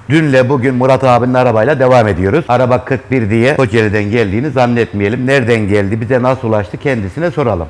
Dünle bugün Murat abinin arabayla devam ediyoruz. Araba 41 diye Kocaeli'den geldiğini zannetmeyelim. Nereden geldi, bize nasıl ulaştı kendisine soralım.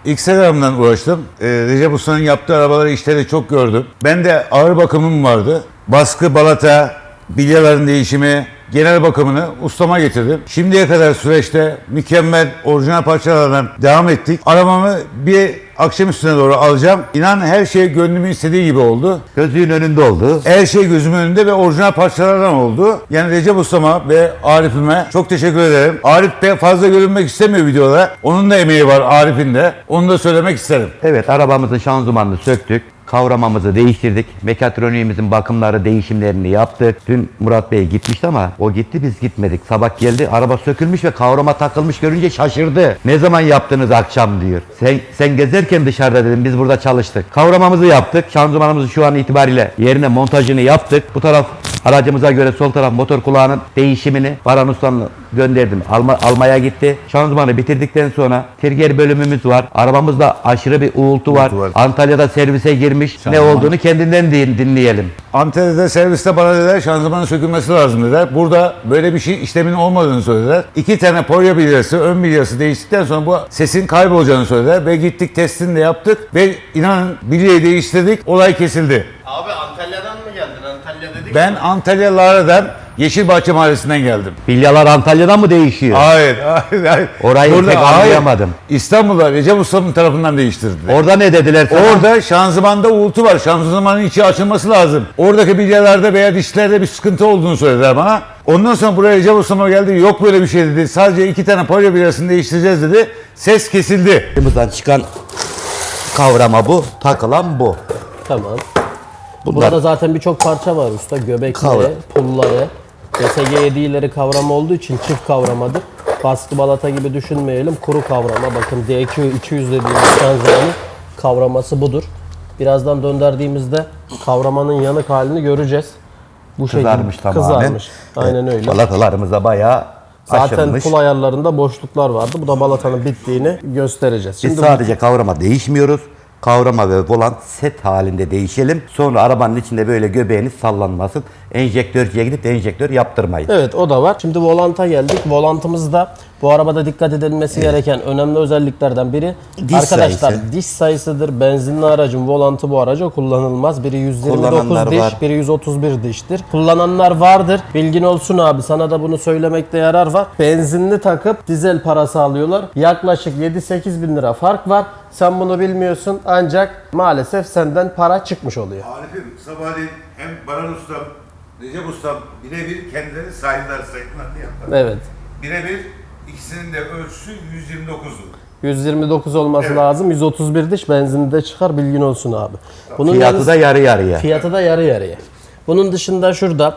Instagram'dan uğraştım. Recep Usta'nın yaptığı arabaları işleri çok gördüm. Ben de ağır bakımım vardı. Baskı, balata, bilyaların değişimi, genel bakımını ustama getirdim. Şimdiye kadar süreçte mükemmel orijinal parçalardan devam ettik. Arabamı bir akşam üstüne doğru alacağım. İnan her şey gönlümün istediği gibi oldu. Gözünün önünde oldu. Her şey gözümün önünde ve orijinal parçalardan oldu. Yani Recep Usta'ma ve Arif'ime çok teşekkür ederim. Arif de fazla görünmek istemiyor videoda. Onun da emeği var, Arif'in de. Onu da söylemek isterim. Evet, arabamızın şanzımanını söktük. Kavramamızı değiştirdik. Mekatroniğimizin bakımları, değişimlerini yaptık. Dün Murat Bey gitmişti ama o gitti, biz gitmedik. Sabah geldi, araba sökülmüş ve kavrama takılmış görünce şaşırdı. Ne zaman yaptınız akşam diyor. Sen gezerken dışarıda dedim, biz burada çalıştık. Kavramamızı yaptık. Şanzımanımızı şu an itibariyle yerine montajını yaptık. Bu taraf aracımıza göre sol taraf motor kulağının değişimini Baran Usta'nın gönderdim. Almaya gitti. Şanzımanı bitirdikten sonra trigger bölümümüz var. Arabamızda aşırı bir uğultu var. Antalya'da servise girmiş. Ne olduğunu kendinden dinleyelim. Antalya'da serviste bana dediler şanzımanın sökülmesi lazım dediler. Burada böyle bir şey işlemin olmadığını söylediler. 2 tane polyo bilyası, ön bilyası değiştikten sonra bu sesin kaybolacağını söylediler. Ve gittik testini de yaptık. Ve inanın bilyayı değiştirdik. Olay kesildi. Abi Antalya'dan mı geldin? Antalya dedik. Ben Antalya Lara'dan Yeşilbahçe Mahallesi'nden geldim. Bilyalar Antalya'dan mı değişiyor? Hayır. Orayı pek anlayamadım. İstanbul'da Recep Usta'nın tarafından değiştirdiler. Orada ne dediler sana? Orada şanzımanda uğultu var. Şanzımanın içi açılması lazım. Oradaki bilyalarda veya dişlerde bir sıkıntı olduğunu söylediler bana. Ondan sonra buraya Recep Usta'ma geldi. Yok böyle bir şey dedi. Sadece 2 tane polyo bilyasını değiştireceğiz dedi. Ses kesildi. Elimizden çıkan kavrama bu, takılan bu. Tamam. Bunlar Burada zaten birçok parça var usta. Göbekleri, Kavra. pulları. DSG 7'leri kavrama olduğu için çift kavramadır. Baskı balata gibi düşünmeyelim. Kuru kavrama. Bakın DQ 200 dediğimiz şanzımanın kavraması budur. Birazdan döndürdüğümüzde kavramanın yanık halini göreceğiz. Bu kızarmış şekilde tamamen. kızarmış. Aynen öyle. Balatalarımıza bayağı Zaten aşınmış. pul ayarlarında boşluklar vardı. Bu da balatanın bittiğini göstereceğiz. Biz sadece kavrama değişmiyoruz. Kavrama ve volant set halinde değişelim. Sonra arabanın içinde böyle göbeğiniz sallanmasın. Enjektörcüye gidip de enjektör yaptırmayın. Evet, o da var. Şimdi volanta geldik. Volantımızda bu arabada dikkat edilmesi gereken önemli özelliklerden biri Diş arkadaşlar sayısı. diş sayısıdır. Benzinli aracın volantı bu araca kullanılmaz. Biri 129 Kullananlar diş, var. biri 131 diştir. Kullananlar vardır. Bilgin olsun abi. Sana da bunu söylemekte yarar var. Benzinli takıp dizel parası alıyorlar. Yaklaşık 7-8 bin lira fark var. Sen bunu bilmiyorsun ancak maalesef senden para çıkmış oluyor. Arif'im sabahleyin hem Baran Ustam, Recep Ustam birebir kendileri saydılar sayılarını yaptılar. Evet. Birebir ikisinin de ölçüsü 129'du. 129 olması lazım. 131 diş benzinli çıkar, bilgin olsun abi. Bunun Fiyatı da yarı yarıya. Fiyatı da yarı yarıya. Bunun dışında şurada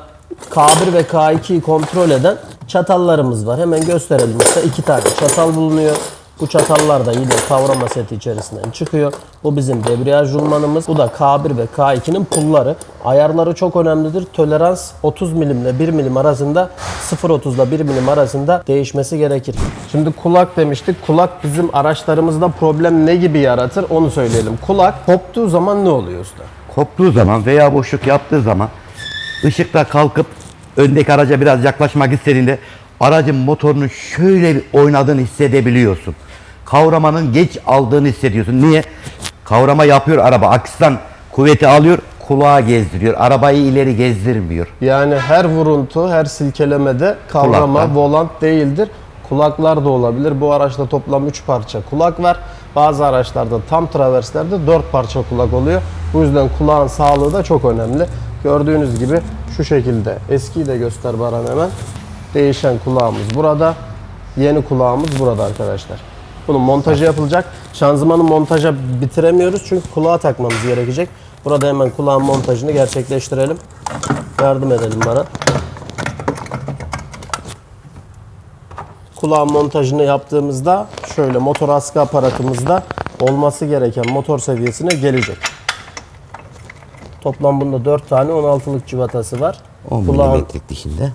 K1 ve K2'yi kontrol eden çatallarımız var. Hemen gösterelim. İşte 2 tane çatal bulunuyor. Bu çatallar da yine kavrama seti içerisinden çıkıyor. Bu bizim debriyaj rulmanımız. Bu da K1 ve K2'nin pulları. Ayarları çok önemlidir. Tolerans 30 milim ile 1 milim arasında, 0.30 ile 1 milim arasında değişmesi gerekir. Şimdi kulak demiştik. Kulak bizim araçlarımızda problem ne gibi yaratır onu söyleyelim. Kulak koptuğu zaman ne oluyor usta? Koptuğu zaman veya boşluk yaptığı zaman ışıkta kalkıp öndeki araca biraz yaklaşmak istediğinde aracın motorunun şöyle bir oynadığını hissedebiliyorsun. Kavramanın geç aldığını hissediyorsun. Niye? Kavrama yapıyor araba. Aksdan kuvveti alıyor, kulağa gezdiriyor. Arabayı ileri gezdirmiyor. Yani her vuruntu, her silkelemede kavrama, Kulaktan. volant değildir. Kulaklar da olabilir. Bu araçta toplam 3 parça kulak var. Bazı araçlarda tam traverslerde 4 parça kulak oluyor. Bu yüzden kulağın sağlığı da çok önemli. Gördüğünüz gibi şu şekilde. Eskiyi de göster Baran hemen. Değişen kulağımız burada. Yeni kulağımız burada arkadaşlar. Bunun montajı yapılacak. Şanzımanın montaja bitiremiyoruz çünkü kulağa takmamız gerekecek. Burada hemen kulağın montajını gerçekleştirelim. Yardım edelim bana. Kulağın montajını yaptığımızda şöyle motor askı aparatımızda olması gereken motor seviyesine gelecek. Toplam bunda 4 tane 16'lık civatası var. 10 Kulağın, milimetrelik dişinde.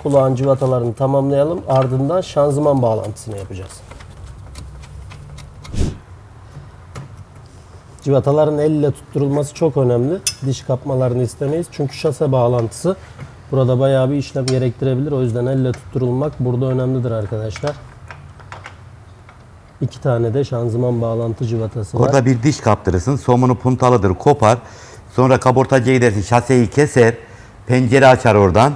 kulağın civatalarını tamamlayalım. Ardından şanzıman bağlantısını yapacağız. Civataların elle tutturulması çok önemli. Diş kapmalarını istemeyiz. Çünkü şase bağlantısı burada bayağı bir işlem gerektirebilir. O yüzden elle tutturulmak burada önemlidir arkadaşlar. 2 tane de şanzıman bağlantı civatası var. Orada bir diş kaptırırsın. Somunu puntalıdır, kopar. Sonra kaportacıya gidersin, şaseyi keser. Pencere açar oradan.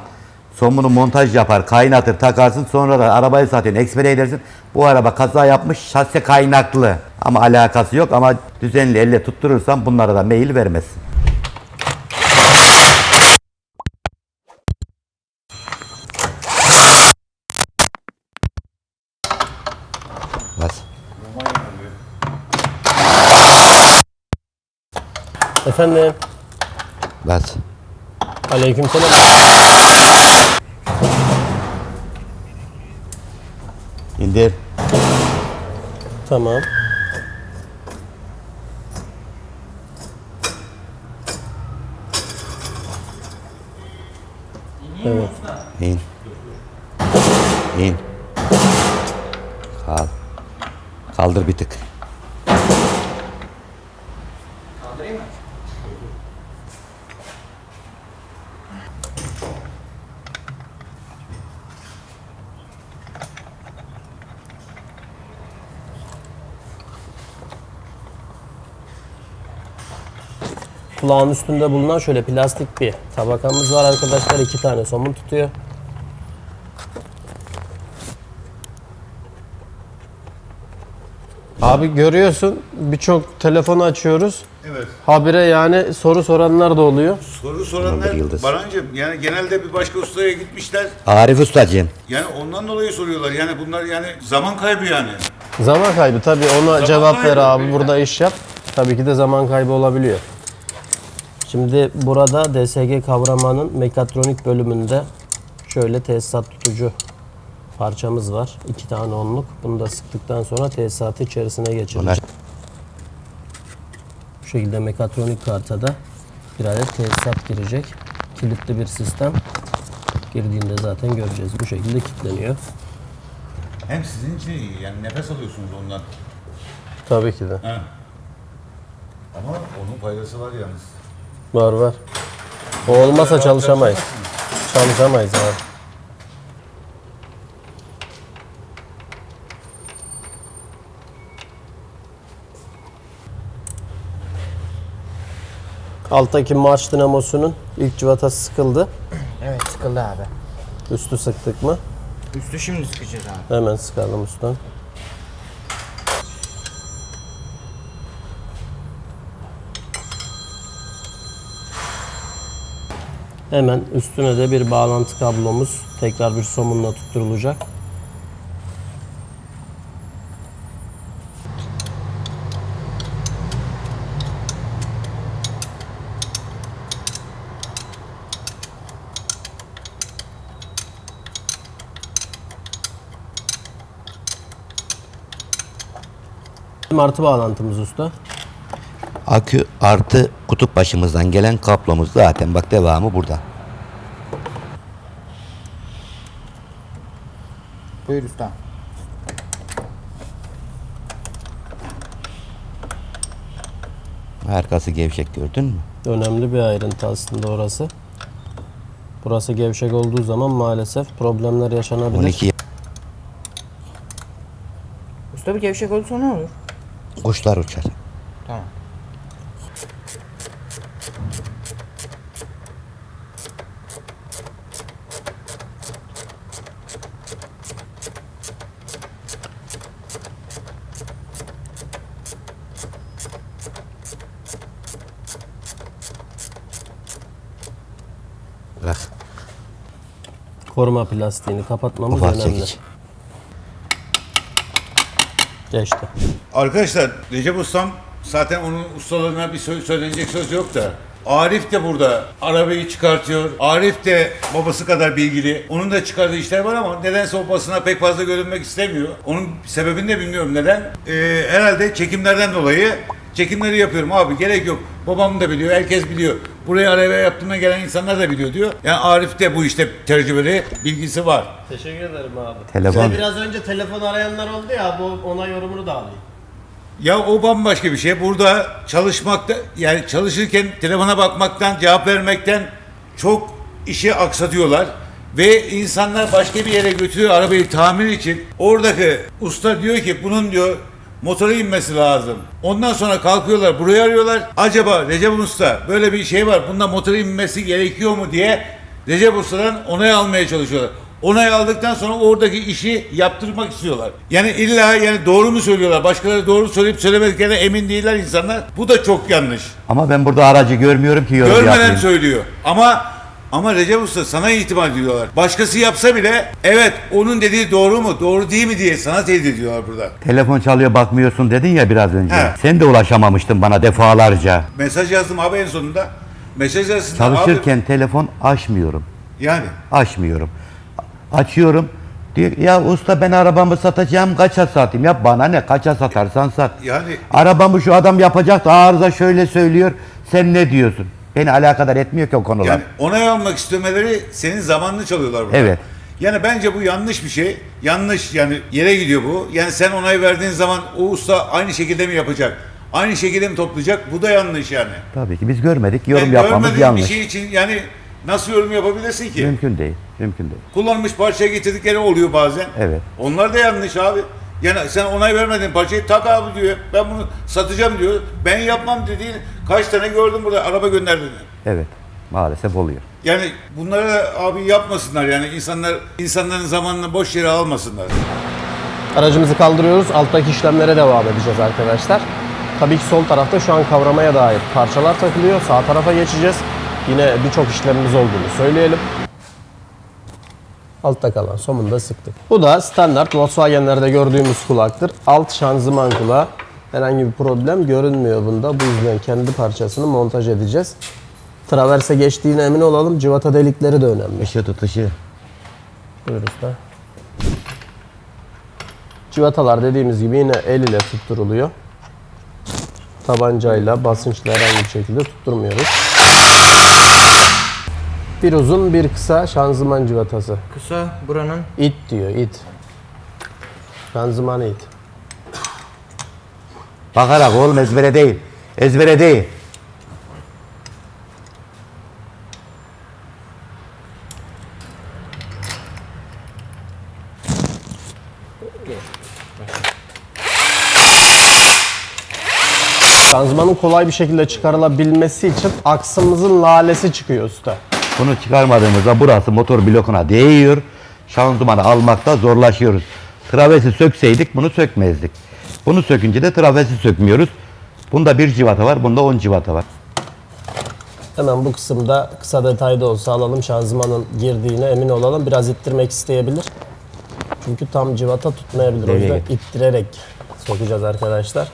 Somunu montaj yapar, kaynatır, takarsın. Sonra da arabayı satıyorsun, ekspere edersin. Bu araba kaza yapmış, şase kaynaklı. Ama alakası yok, ama düzenli elle tutturursan bunlara da meyil vermezsin. Bas. Efendim. Bas. Aleykümselam. İndir. Tamam. Evet. İn. İn. Kaldır bir tık. Kulağın üstünde bulunan şöyle plastik bir tabakamız var arkadaşlar. 2 tane somun tutuyor. Abi görüyorsun birçok telefonu açıyoruz. Evet. Habire yani soru soranlar da oluyor. Soru soranlar Yıldız. Barancığım, yani genelde bir başka ustaya gitmişler. Arif Ustacığım. Yani ondan dolayı soruyorlar. Yani bunlar yani zaman kaybı yani. Zaman kaybı tabii, ona cevap ver kaybı abi, yani. burada iş yap. Tabii ki de zaman kaybı olabiliyor. Şimdi burada DSG kavramanın mekatronik bölümünde şöyle tesisat tutucu parçamız var. 2 tane onluk. Bunu da sıktıktan sonra tesisatı içerisine geçireceğiz. Bu şekilde mekatronik karta da bir adet tesisat girecek. Kilitli bir sistem. Girdiğinde zaten göreceğiz. Bu şekilde kilitleniyor. Hem sizin için iyi. Yani nefes alıyorsunuz ondan. Tabii ki de. Ha. Ama onun faydası var yalnız. Var var. O olmasa çalışamayız. Çalışamayız abi. Alttaki marş dinamosunun ilk civatası sıkıldı. Evet sıkıldı abi. Üstü sıktık mı? Üstü şimdi sıkacağız abi. Hemen sıkalım üstten. Hemen üstüne de bir bağlantı kablomuz tekrar bir somunla tutturulacak. Artı bağlantımız usta. Akü artı kutup başımızdan gelen kablomuz zaten, bak devamı burada. Buyur usta. Arkası gevşek, gördün mü? Önemli bir ayrıntı aslında orası. Burası gevşek olduğu zaman maalesef problemler yaşanabilir. 12 Usta bir gevşek olursa ne olur? kuşlar uçar. Tamam. Bırak. Koruma plastiğini kapatmamız Ufak önemli. çekiç. Geçti. Arkadaşlar Recep Ustam zaten onun ustalarına bir söylenecek söz yok da. Arif de burada arabayı çıkartıyor. Arif de babası kadar bilgili. Onun da çıkardığı işler var ama nedense o basına pek fazla görünmek istemiyor. Onun sebebini de bilmiyorum neden. Herhalde çekimlerden dolayı çekimleri yapıyorum abi, gerek yok. Babam da biliyor, herkes biliyor. Buraya araba yaptığına gelen insanlar da biliyor diyor. Yani Arif de bu işte tecrübeli, bilgisi var. Teşekkür ederim abi. Telefon. Biraz önce telefon arayanlar oldu ya, bu ona yorumunu da alayım. Ya o bambaşka bir şey. Burada çalışmakta, yani çalışırken telefona bakmaktan, cevap vermekten çok işi aksatıyorlar. Ve insanlar başka bir yere götürüyor arabayı tamir için. Oradaki usta diyor ki bunun diyor motora inmesi lazım. Ondan sonra kalkıyorlar buraya arıyorlar. Acaba Recep Usta böyle bir şey var, bunda motora inmesi gerekiyor mu diye Recep Usta'dan onay almaya çalışıyorlar. Onay aldıktan sonra oradaki işi yaptırmak istiyorlar. Yani illa yani doğru mu söylüyorlar? Başkaları doğru söyleyip söylemediklerine emin değiller insanlar. Bu da çok yanlış. Ama ben burada aracı görmüyorum ki yorum Görmeden yapayım. söylüyor. Ama Recep Usta sana itimat ediyorlar. Başkası yapsa bile evet onun dediği doğru mu, doğru değil mi diye sana teyit ediyorlar burada. Telefon çalıyor bakmıyorsun dedin ya biraz önce. He. Sen de ulaşamamıştın bana defalarca. Mesaj yazdım abi en sonunda. Mesaj yazdım Çalışırken telefon açmıyorum. abi. Yani. Açmıyorum. Açıyorum. Diyor ya usta ben arabamı satacağım kaça satayım? Ya bana ne kaça satarsan sat. Yani Arabamı şu adam yapacak da arıza şöyle söylüyor. Sen ne diyorsun? Beni alakadar etmiyor ki o konular. Yani onay almak istemeleri senin zamanını çalıyorlar burada. Evet. Yani bence bu yanlış bir şey. Yanlış yani yere gidiyor bu. Yani sen onay verdiğin zaman o usta aynı şekilde mi yapacak? Aynı şekilde mi toplayacak? Bu da yanlış yani. Tabii ki biz görmedik. Yorum Yani yapmamız görmediğin yanlış. bir şey için yani nasıl yorum yapabilirsin ki? Mümkün değil. Mümkün değil. Kullanılmış parçaya getirdikleri oluyor bazen. Evet. Onlar da yanlış abi. Yani sen onay vermediğin parçayı tak abi diyor. Ben bunu satacağım diyor. Ben yapmam dediğin kaç tane gördüm burada araba gönderdiğini. Evet. Maalesef oluyor. Yani bunları da abi yapmasınlar yani insanların zamanını boş yere almasınlar. Aracımızı kaldırıyoruz. Alttaki işlemlere devam edeceğiz arkadaşlar. Tabii ki sol tarafta şu an kavramaya dair parçalar takılıyor. Sağ tarafa geçeceğiz. Yine birçok işlemimiz olduğunu söyleyelim. Altta kalan somunu da sıktık. Bu da standart Volkswagen'lerde gördüğümüz kulaktır. Alt şanzıman kulağı. Herhangi bir problem görünmüyor bunda. Bu yüzden kendi parçasını montaj edeceğiz. Traverse geçtiğine emin olalım. Cıvata delikleri de önemli. Işığı tutışı. Buyur usta. Cıvatalar dediğimiz gibi yine el ile tutturuluyor. Tabancayla, basınçla herhangi bir şekilde tutturmuyoruz. Bir uzun, bir kısa şanzıman cıvatası. Kısa buranın. İt diyor, it. Şanzımanı it. Bakarak oğlum ezbere değil. Ezbere değil. Şanzımanın kolay bir şekilde çıkarılabilmesi için aksımızın lalesi çıkıyor usta. Bunu çıkarmadığımızda burası motor blokuna değiyor. Şanzımanı almakta zorlaşıyoruz. Travesi sökseydik bunu sökmezdik. Bunu sökünce de travesi sökmüyoruz. Bunda bir civata var, bunda 10 civata var. Hemen bu kısımda kısa detayda olsa alalım, şanzımanın girdiğine emin olalım. Biraz ittirmek isteyebilir. Çünkü tam civata tutmayabilir. O yüzden Evet. ittirerek sokacağız arkadaşlar.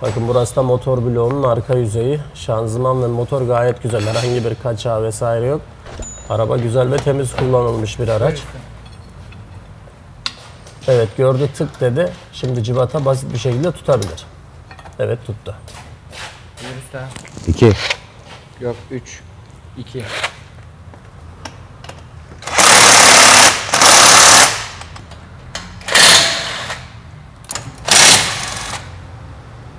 Bakın burası da motor bloğunun arka yüzeyi. Şanzıman ve motor gayet güzel. Herhangi bir kaçağı vesaire yok. Araba güzel ve temiz kullanılmış bir araç. Evet gördü tık dedi. Şimdi civata basit bir şekilde tutabilir. Evet tuttu. Buyur usta. 2. Yok 3. 2.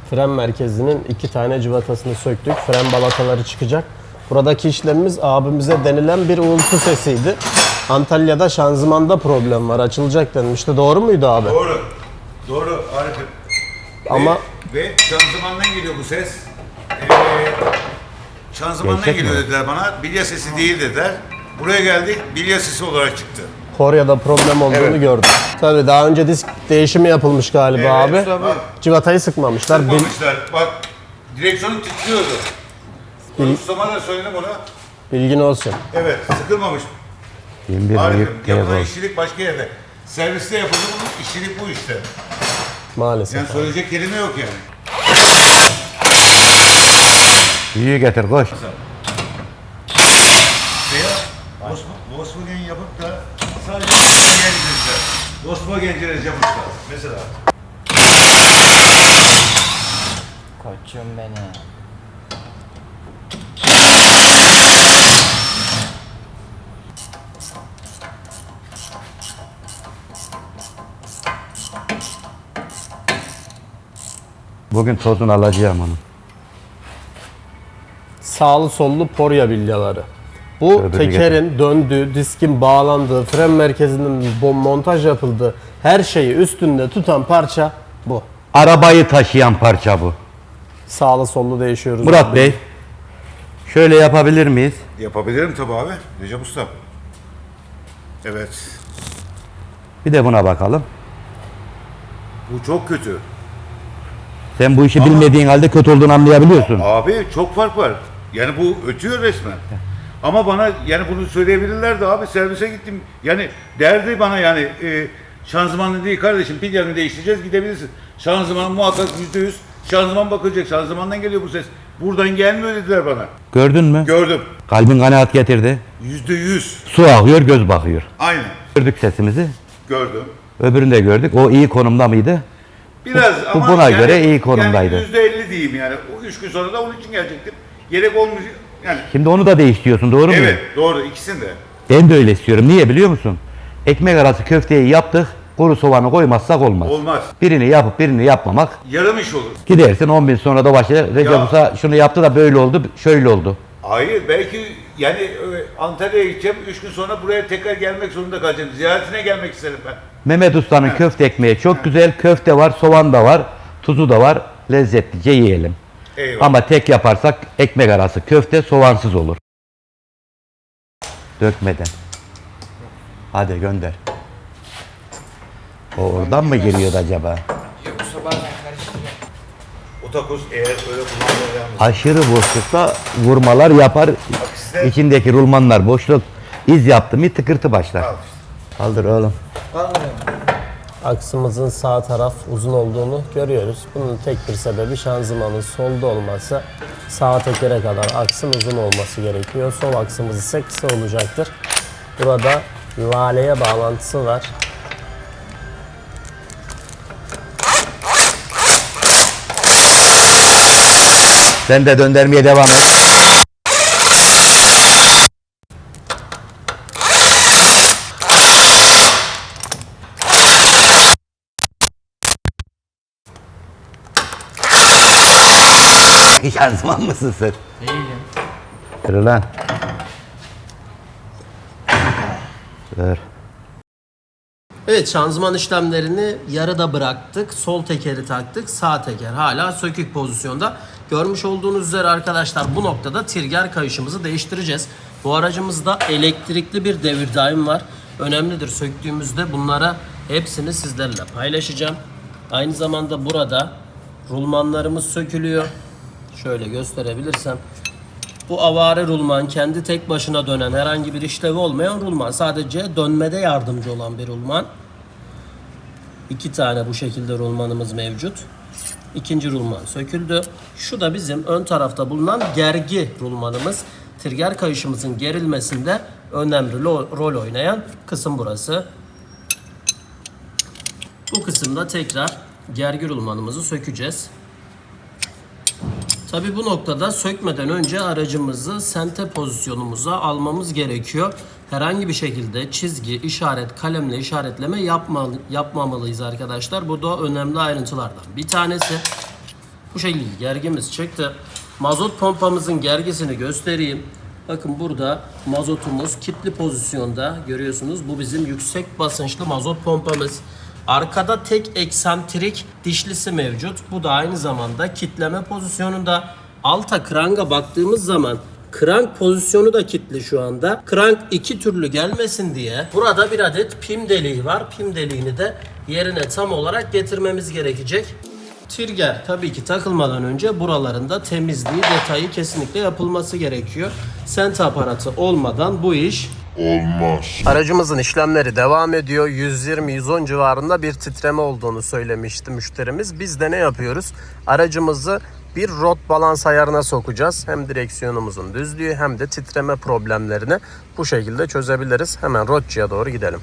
Fren merkezinin 2 tane cıvatasını söktük. Fren balataları çıkacak. Buradaki işlemimiz abimize denilen bir uğultu sesiydi. Antalya'da şanzımanda problem var. Açılacak denmişti. Doğru muydu abi? Doğru. Doğru Arif'im. Ama Ve şanzımandan geliyor bu ses. Şanzımandan Gerçek geliyor mi? dediler bana. Bilye sesi değil dediler. Buraya geldik bilye sesi olarak çıktı. Korya'da problem olduğunu Evet. gördüm. Tabii daha önce disk değişimi yapılmış galiba abi. usta, bak. Civatayı sıkmamışlar. Sıkmamışlar. Bak direksiyonu titriyordu. Ustama da söyledim onu. Bilgin olsun. Evet sıkılmamış. 21 Arif'im büyük yapılan telefon. işçilik başka yerde. Serviste yapıldı bunun işçilik bu işte. Maalesef. Yani söyleyecek kelime yok yani. İyi getir koş. Veya Volkswagen yapıp da sadece Volkswagen'ciler. Volkswagen'ciler yapmışlar. Mesela. Koçum beni. Bugün tozunu alacağım onu. Sağlı sollu porya bilyaları. Bu Öbürünü tekerin döndüğü, diskin bağlandığı, fren merkezinin montaj yapıldığı her şeyi üstünde tutan parça bu. Arabayı taşıyan parça bu. Sağlı sollu değişiyoruz. Murat Bey, şöyle yapabilir miyiz? Yapabilirim tabii abi. Recep Usta. Evet. Bir de buna bakalım. Bu çok kötü. Sen bu işi bilmediğin halde kötü olduğunu anlayabiliyorsun. Abi çok fark var. Yani bu ötüyor resmen. Ama bana yani bunu söyleyebilirlerdi abi, servise gittim. Yani derdi bana yani şanzımanlı değil kardeşim, pilyarını değiştireceğiz, gidebilirsin. Şanzıman muhakkak %100 şanzıman bakılacak. Şanzımandan geliyor bu ses. Buradan gelmiyor dediler bana. Gördün mü? Gördüm. Kalbin kanaat getirdi. %100. Su akıyor, göz bakıyor. Aynen. Gördük sesimizi. Gördüm. Öbürünü de gördük. O iyi konumda mıydı? Biraz Bu ama buna göre iyi konumdaydı. Yani %50 diyeyim yani. O 3 gün sonra da onun için gelecektim. Gerek olmuş yani. Şimdi onu da değiştiriyorsun, doğru mu? Evet doğru, ikisini de. Ben de öyle istiyorum. Niye biliyor musun? Ekmek arası köfteyi yaptık. Kuru soğanı koymazsak olmaz. Olmaz. Birini yapıp birini yapmamak. Yarım iş olur. Gidersin 10 bin sonra da başa Recep Usta şunu yaptı da böyle oldu, şöyle oldu. Hayır belki yani Antalya'ya gideceğim. 3 gün sonra buraya tekrar gelmek zorunda kalacağım. Ziyaretine gelmek isterim ben. Mehmet Usta'nın köfte ekmeği çok güzel. Köfte var, soğan da var, tuzu da var. Lezzetlice yiyelim. Eyvallah. Ama tek yaparsak ekmek arası köfte soğansız olur. Dökmeden. Hadi gönder. O oradan mı geliyordu acaba? Yoksa bazen karıştırıyor. O takoz eğer öyle kullanmaya devam etse. Aşırı boşlukta vurmalar yapar. Aksine- İçindeki rulmanlar boşluk iz yaptı mı tıkırtı başlar. Al. Kaldır oğlum. Aksımızın sağ taraf uzun olduğunu görüyoruz. Bunun tek bir sebebi şanzımanın solda olması. Sağ tekere kadar aksın uzun olması gerekiyor. Sol aksımız ise kısa olacaktır. Burada laleye bağlantısı var. Sen de döndürmeye devam et. Şanzıman mısın sen? Değilim. Yürü lan. Dur. Evet, şanzıman işlemlerini yarıda bıraktık. Sol tekeri taktık. Sağ teker hala sökük pozisyonda. Görmüş olduğunuz üzere arkadaşlar bu noktada trigger kayışımızı değiştireceğiz. Bu aracımızda elektrikli bir devir daim var. Önemlidir, söktüğümüzde bunlara hepsini sizlerle paylaşacağım. Aynı zamanda burada rulmanlarımız sökülüyor. Şöyle gösterebilirsem. Bu avare rulman kendi tek başına dönen, herhangi bir işlevi olmayan rulman. Sadece dönmede yardımcı olan bir rulman. 2 tane bu şekilde rulmanımız mevcut. İkinci rulman söküldü. Şu da bizim ön tarafta bulunan gergi rulmanımız. Trigger kayışımızın gerilmesinde önemli rol oynayan kısım burası. Bu kısımda tekrar gergi rulmanımızı sökeceğiz. Tabi bu noktada sökmeden önce aracımızı sente pozisyonumuza almamız gerekiyor. Herhangi bir şekilde çizgi, işaret, kalemle işaretleme yapmamalıyız arkadaşlar. Bu da önemli ayrıntılardan bir tanesi. Bu şekilde gergimiz çıktı. Mazot pompamızın gergisini göstereyim. Bakın burada mazotumuz kilitli pozisyonda görüyorsunuz. Bu bizim yüksek basınçlı mazot pompamız. Arkada tek eksantrik dişlisi mevcut. Bu da aynı zamanda kitleme pozisyonunda. Alta kranga baktığımız zaman krank pozisyonu da kilitli şu anda. Krank iki türlü gelmesin diye burada bir adet pim deliği var. Pim deliğini de yerine tam olarak getirmemiz gerekecek. Trigger tabii ki takılmadan önce buralarında temizliği, detayı kesinlikle yapılması gerekiyor. Sent aparatı olmadan bu iş olmaz. Aracımızın işlemleri devam ediyor. 120-110 civarında bir titreme olduğunu söylemişti müşterimiz. Biz de ne yapıyoruz? Aracımızı bir rot balans ayarına sokacağız. Hem direksiyonumuzun düzlüğü hem de titreme problemlerini bu şekilde çözebiliriz. Hemen rotçuya doğru gidelim.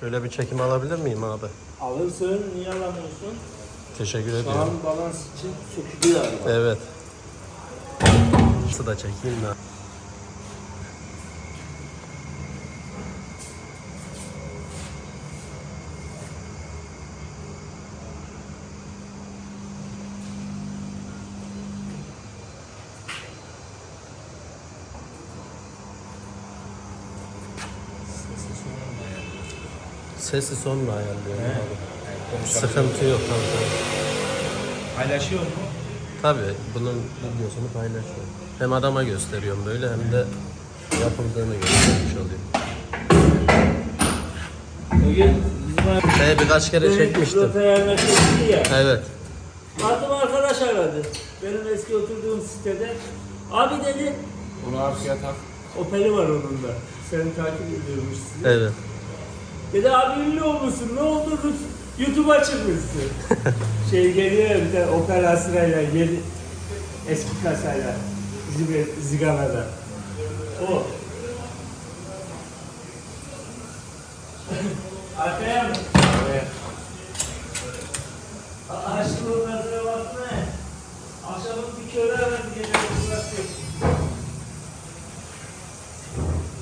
Şöyle bir çekim alabilir miyim abi? Alırsın, niye alamıyorsun? Teşekkür Şu ediyorum. an balans için sökülüyor araba. Evet. Şu da çekeyim de. Sesi sonra ayarlıyorum abi. Sıkıntı yok kanka. Paylaşıyor mu? Tabii bunun videosunu paylaşıyorum. Hem adama gösteriyorum böyle hem de yapıldığını göstermiş oluyorum. Bugün Birkaç kere çekmiştim. Rotaya çekti ya. Evet. Artık arkadaş aradı. Benim eski oturduğum sitede. Abi dedi, Bunu arkaya tak. Opel'i var onun da. Seni takip ediyormuş sizi. Evet. Dedi abi ünlü olmuşsun, ne oldu? YouTube'a çıkmışsın. Geliyor ya bir tane Opel Astra'yla, yeni eski kasayla, Zigana'da. O. Arkaya mı? Evet. Aşkım onlara bakma. Akşamın bir köre aradı gece bıraktı.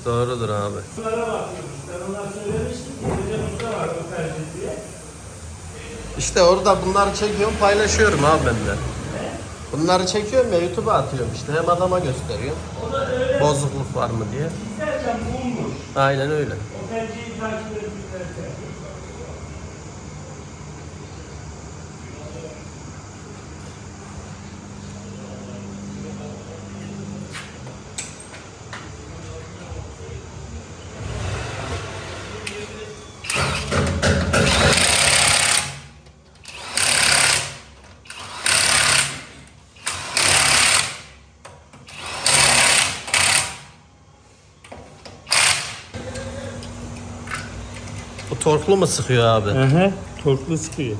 Doğrudur abi. Bunlara bakıyormuş. Ben onlar söylemiştim ki gece burada var Opel'ci diye. İşte orada bunları çekiyorum paylaşıyorum abi ben de. Bunları çekiyorum ya YouTube'a atıyorum işte. Hem adama gösteriyorum. O da öyle Bozukluk var mı diye. isterken bulmuş. Aynen öyle. Opel'ciyi takip edilirse. Bu torklu mu sıkıyor abi? Hı, torklu sıkıyor.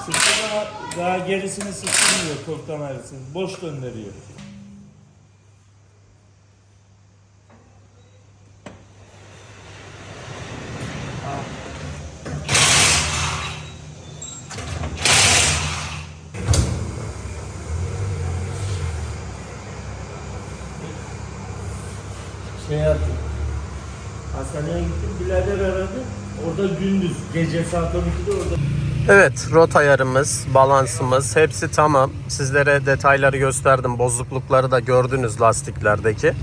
Sıkma daha gerisini sıkmıyor torktan ayrısını. Boş gönderiyor. Yaptım. Hastaneye gittim, birader aradı. Orada gündüz, gece saat 12'de orada. Evet, rot ayarımız, balansımız hepsi tamam. Sizlere detayları gösterdim. Bozuklukları da gördünüz lastiklerdeki.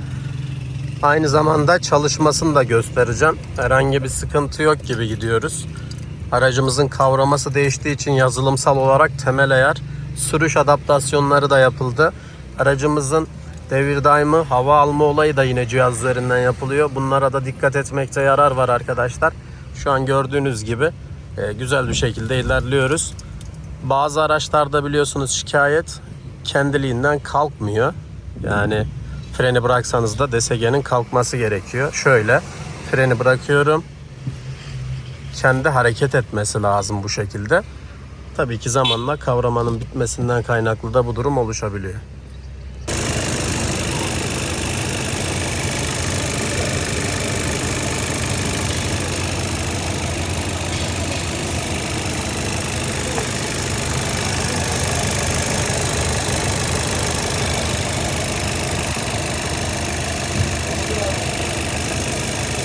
Aynı zamanda çalışmasını da göstereceğim. Herhangi bir sıkıntı yok gibi gidiyoruz. Aracımızın kavraması değiştiği için yazılımsal olarak temel ayar, sürüş adaptasyonları da yapıldı. Aracımızın devir daimı, hava alma olayı da yine cihaz üzerinden yapılıyor. Bunlara da dikkat etmekte yarar var arkadaşlar. Şu an gördüğünüz gibi güzel bir şekilde ilerliyoruz. Bazı araçlarda biliyorsunuz şikayet kendiliğinden kalkmıyor. Yani freni bıraksanız da DSG'nin kalkması gerekiyor. Şöyle freni bırakıyorum. Kendi hareket etmesi lazım bu şekilde. Tabii ki zamanla kavramanın bitmesinden kaynaklı da bu durum oluşabiliyor.